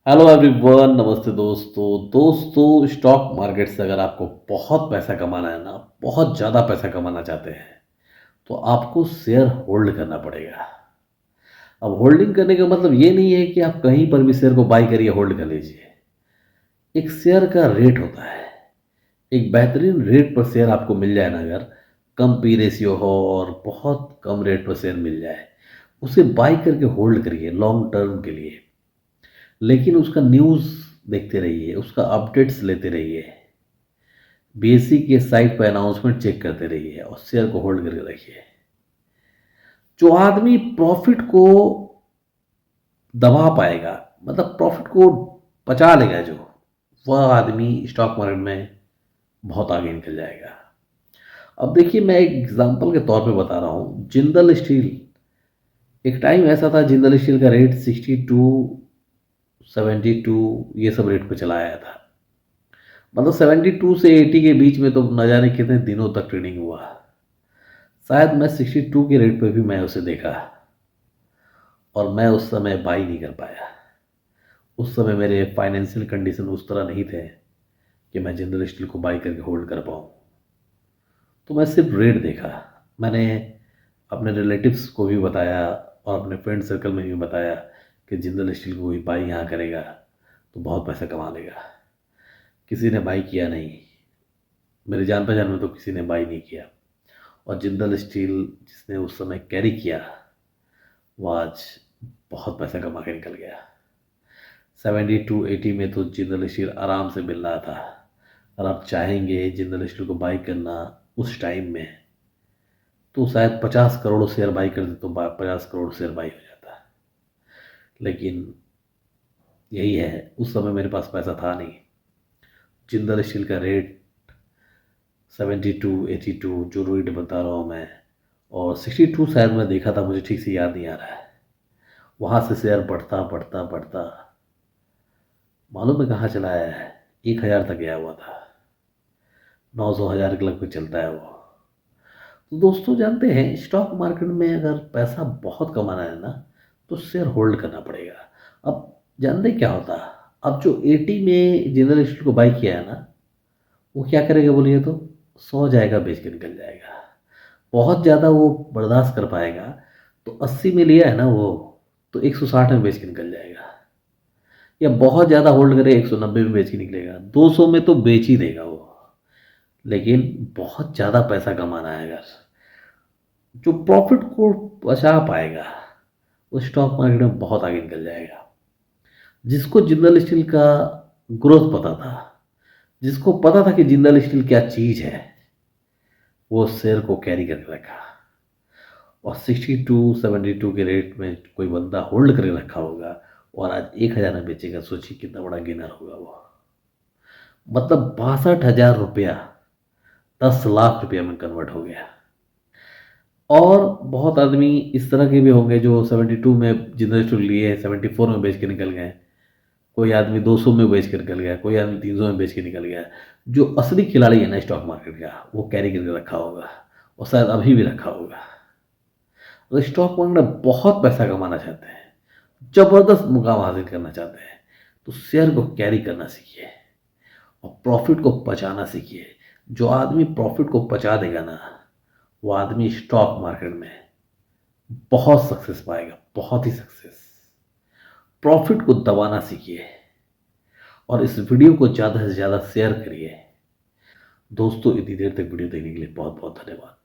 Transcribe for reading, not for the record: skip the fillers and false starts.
Hello everyone, नमस्ते दोस्तों stock market से अगर आपको बहुत पैसा कमाना है ना, बहुत ज़्यादा पैसा कमाना चाहते हैं तो आपको शेयर होल्ड करना पड़ेगा। अब होल्डिंग करने का मतलब ये नहीं है कि आप कहीं पर भी शेयर को बाई करिए, होल्ड कर लीजिए। एक शेयर का रेट होता है। एक बेहतरीन रेट पर शेयर आपको मिल जाए ना, अगर कम पी रेशियो हो और बहुत कम रेट पर शेयर मिल जाए, उसे बाई करके होल्ड करिए लॉन्ग टर्म के लिए। लेकिन उसका न्यूज़ देखते रहिए, उसका अपडेट्स लेते रहिए, बीएसई के साइट पर अनाउंसमेंट चेक करते रहिए और शेयर को होल्ड करके रखिए। जो आदमी प्रॉफिट को दबा पाएगा, मतलब प्रॉफिट को पचा लेगा, जो वह आदमी स्टॉक मार्केट में बहुत आगे निकल जाएगा। अब देखिए, मैं एक एग्जांपल के तौर पे बता रहा हूँ। जिंदल स्टील, एक टाइम ऐसा था जिंदल स्टील का रेट 62, 72 ये सब रेट पे चला आया था। मतलब 72 से 80 के बीच में तो न जाने कितने दिनों तक ट्रेडिंग हुआ। शायद मैं 62 के रेट पे भी मैं उसे देखा और मैं उस समय बाई नहीं कर पाया। उस समय मेरे फाइनेंशियल कंडीशन उस तरह नहीं थे कि मैं जिंदल स्टील को बाई करके होल्ड कर पाऊँ। तो मैं सिर्फ रेट देखा। मैंने अपने रिलेटिव्स को भी बताया और अपने फ्रेंड सर्कल में भी बताया कि जिंदल स्टील को कोई बाई यहाँ करेगा तो बहुत पैसा कमा लेगा। किसी ने बाई किया नहीं। मेरे जान पहचान में तो किसी ने बाई नहीं किया। और जिंदल स्टील जिसने उस समय कैरी किया, वो आज बहुत पैसा कमा के निकल गया। 72-80 में तो जिंदल स्टील आराम से मिल रहा था। और आप चाहेंगे जिंदल स्टील को बाई करना उस टाइम में, तो शायद 50 करोड़ शेयर बाई कर दे तो 50 करोड़ शेयर बाई हो जाता। लेकिन यही है, उस समय मेरे पास पैसा था नहीं। जिंदल स्टील का रेट 72-82 जो रेट बता रहा हूँ मैं, और 62 शायद मैं देखा था, मुझे ठीक से याद नहीं आ रहा है। वहाँ से शेयर बढ़ता बढ़ता बढ़ता मालूम है कहाँ चला आया है? 1000 तक गया हुआ था। 900 1000 के लगभग चलता है वो। तो दोस्तों, जानते हैं स्टॉक मार्केट में अगर पैसा बहुत कमाना है ना, तो शेयर होल्ड करना पड़ेगा। अब जानते क्या होता है? अब जो 80 में जनरल स्टोर को बाई किया है ना, वो क्या करेगा बोलिए तो? 100 जाएगा बेच के निकल जाएगा। बहुत ज़्यादा वो बर्दाश्त कर पाएगा तो 80 में लिया है ना वो, तो 160 में बेच के निकल जाएगा। या बहुत ज़्यादा होल्ड करे 190 में बेच के निकलेगा, 200 में तो बेच ही देगा वो। लेकिन बहुत ज़्यादा पैसा कमाना है अगर, जो प्रॉफिट को बचा पाएगा, वो स्टॉक मार्केट में बहुत आगे निकल जाएगा। जिसको जिंदल स्टील का ग्रोथ पता था, जिसको पता था कि जिंदल स्टील क्या चीज़ है, वो शेयर को कैरी करके रखा। और 62-72 के रेट में कोई बंदा होल्ड करके रखा होगा और आज 1000 में बेचेगा, सोचिए कितना बड़ा गेनर होगा वो। मतलब 62,000 रुपया 10 लाख रुपया में कन्वर्ट हो गया। और बहुत आदमी इस तरह के भी होंगे जो 72 में जिंदल स्टील लिए 74 में बेच के निकल गए। कोई आदमी 200 में बेच के निकल गया, कोई आदमी 300 में बेच के निकल गया। जो असली खिलाड़ी है ना स्टॉक मार्केट का, वो कैरी करके रखा होगा और शायद अभी भी रखा होगा। अगर स्टॉक मार्केट में बहुत पैसा कमाना चाहते हैं, जबरदस्त मुकाम हासिल करना चाहते हैं, तो शेयर को कैरी करना सीखिए और प्रॉफिट को पचाना सीखिए। जो आदमी प्रॉफिट को पचा देगा ना, वो आदमी स्टॉक मार्केट में बहुत सक्सेस पाएगा, बहुत ही सक्सेस। प्रॉफिट को दबाना सीखिए और इस वीडियो को ज़्यादा से ज़्यादा शेयर करिए। दोस्तों, इतनी देर तक वीडियो देखने के लिए बहुत बहुत धन्यवाद।